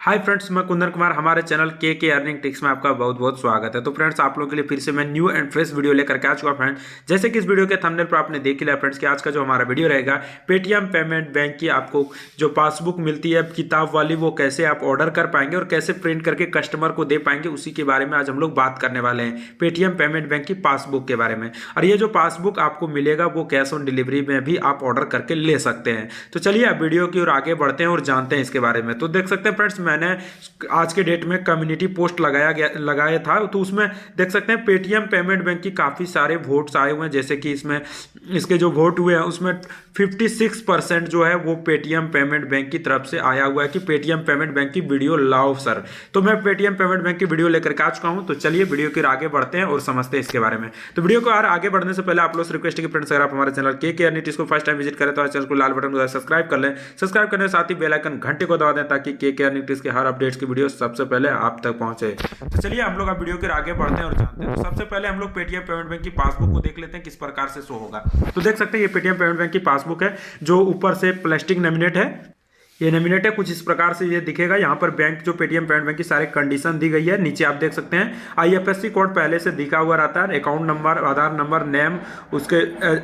Hi friends, मैं कुंदन कुमार। हमारे channel के अर्निंग टिप्स में आपका बहुत बहुत स्वागत है। तो फ्रेंड्स, आप लोगों के लिए फिर से मैं न्यू एंड फ्रेश वीडियो लेकर के आ चुका फ्रेंड्स। जैसे कि इस वीडियो के थंबनेल पर आपने देख लिया फ्रेंड्स कि आज का जो हमारा वीडियो रहेगा, पेटीएम पेमेंट बैंक की आपको जो पासबुक मिलती है किताब वाली, वो कैसे आप ऑर्डर कर पाएंगे और कैसे प्रिंट करके कस्टमर को दे पाएंगे, उसी के बारे में आज हम लोग बात करने वाले हैं। पेटीएम पेमेंट बैंक की पासबुक के बारे में। और ये जो पासबुक आपको मिलेगा वो कैश ऑन डिलीवरी में भी आप ऑर्डर करके ले सकते हैं। तो चलिए अब वीडियो की ओर आगे बढ़ते हैं और जानते हैं इसके बारे में। तो देख सकते हैं फ्रेंड्स, मैंने आज के डेट में कम्युनिटी पोस्ट लगाया था, तो उसमें देख सकते हैं पेटीएम पेमेंट बैंक की काफ़ी सारे वोट्स आए हुए हैं। जैसे कि इसमें इसके जो वोट हुए हैं उसमें 56% जो है वो पेटीएम पेमेंट बैंक की तरफ से आया हुआ है कि पेटीएम पेमेंट बैंक की वीडियो लाओ सर। तो मैं पेटीएम पेमेंट बैंक की वीडियो लेकर के आ चुका हूं। तो चलिए वीडियो के आगे बढ़ते हैं और समझते हैं इसके बारे में। तो वीडियो को आगे बढ़ने से पहले आप लोग से रिक्वेस्ट है कि फ्रेंड्स, अगर आप हमारे चैनल के अर्निंग टिप्स को फर्स्ट टाइम विजिट करें तो चैनल को लाल बटन को सब्सक्राइब कर लें। सब्सक्राइब करने के साथ ही बेल आइकन घंटे को दबा दें ताकि के अर्निंग टिप्स के हर अपडेट्स की वीडियो सबसे पहले आप तक पहुंचे। तो चलिए हम लोग अब वीडियो के आगे बढ़ते हैं और जानते हैं। तो सबसे पहले हम लोग पेटीएम पेमेंट बैंक की पासबुक को देख लेते हैं किस प्रकार से शो होगा। तो देख सकते हैं ये पेटीएम पेमेंट बैंक की पासबुक है जो ऊपर से प्लास्टिक लेमिनेट है। ये लेमिनेट है, कुछ इस प्रकार से ये दिखेगा। यहाँ पर बैंक जो पेटीएम पेमेंट बैंक की सारी कंडीशन दी गई है। नीचे आप देख सकते हैं आईएफएससी कोड पहले से दिखा हुआ रहता है, अकाउंट नंबर, आधार नंबर, नेम, उसके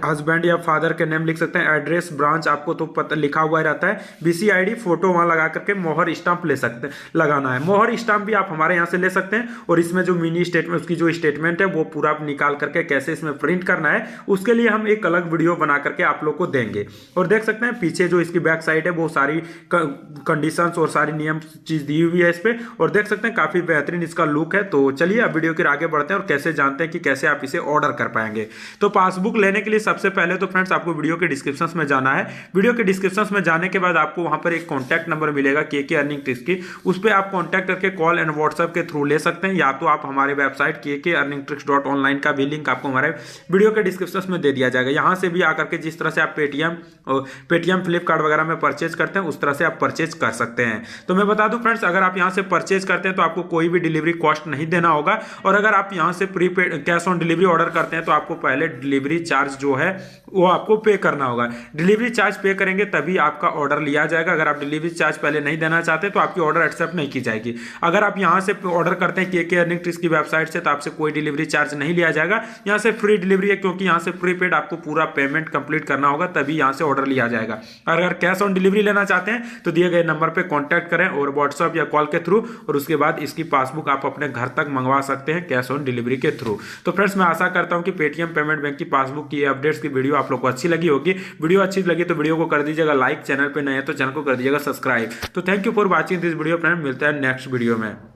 हस्बैंड या फादर के नेम लिख सकते हैं, एड्रेस, ब्रांच आपको तो पता लिखा हुआ रहता है, बीसीआईडी, फोटो वहाँ लगा करके मोहर स्टाम्प ले सकते हैं, लगाना है। मोहर स्टाम्प भी आप हमारे यहाँ से ले सकते हैं। और इसमें जो मिनी स्टेटमेंट, उसकी जो स्टेटमेंट है वो पूरा निकाल करके कैसे इसमें प्रिंट करना है, उसके लिए हम एक अलग वीडियो बना करके आप लोग को देंगे। और देख सकते हैं पीछे जो इसकी बैक साइड है वो सारी कंडीशंस और सारी नियम चीज दी हुई है इस पे। और देख सकते हैं काफी बेहतरीन इसका लुक है। तो चलिए अब वीडियो के आगे बढ़ते हैं और कैसे जानते हैं कि कैसे आप इसे ऑर्डर कर पाएंगे। तो पासबुक लेने के लिए सबसे पहले तो फ्रेंड्स आपको वीडियो के डिस्क्रिप्शन में जाना है। वीडियो के डिस्क्रिप्शन में जाने के बाद आपको वहां पर एक कॉन्टैक्ट नंबर मिलेगा के अर्निंग टिप्स की, उस पर आप कॉन्टैक्ट करके कॉल एंड व्हाट्सएप के थ्रू ले सकते हैं, या तो आप हमारे वेबसाइट ke-earningtricks.online का भी लिंक आपको हमारे वीडियो के डिस्क्रिप्शन में दे दिया जाएगा। यहां से भी आकर के जिस तरह से आप पेटीएम फ्लिपकार्ट वगैरह में परचेज करते हैं उस तरह से आप परचेज कर सकते हैं। तो मैं बता दूं फ्रेंड्स, अगर आप यहां से परचेज करते हैं तो आपको कोई भी डिलीवरी कॉस्ट नहीं देना होगा। और अगर आप यहां से prepaid cash on delivery order करते हैं तो आपको पहले डिलीवरी चार्ज जो है वो आपको पे करना होगा। डिलीवरी चार्ज पे करेंगे तभी आपका ऑर्डर लिया जाएगा। अगर आप डिलीवरी चार्ज पहले नहीं देना चाहते तो आपकी ऑर्डर एक्सेप्ट नहीं की जाएगी। अगर आप यहां से ऑर्डर करते हैं के अर्निंग टिप्स की वेबसाइट से तो आपसे कोई डिलीवरी चार्ज नहीं लिया जाएगा। यहां से फ्री डिलीवरी है, क्योंकि यहां से प्रीपेड आपको पूरा पेमेंट कंप्लीट करना होगा तभी यहां से ऑर्डर लिया जाएगा। अगर कैश ऑन डिलीवरी लेना चाहते हैं तो दिए गए नंबर पर कॉन्टैक्ट करें और व्हाट्सएप या कॉल के थ्रू, और उसके बाद इसकी पासबुक आप अपने घर तक मंगवा सकते हैं कैश ऑन डिलीवरी के थ्रू। तो फ्रेंड्स, मैं आशा करता हूं कि पेटीएम पेमेंट बैंक की पासबुक की अपडेट्स की वीडियो आप लोग को अच्छी लगी होगी। वीडियो अच्छी लगी तो वीडियो को कर दीजिएगा लाइक, चैनल पे नए हैं तो चैनल को कर दीजिएगा सब्सक्राइब। तो thank you for watching this video friend, मिलता है नेक्स्ट वीडियो में।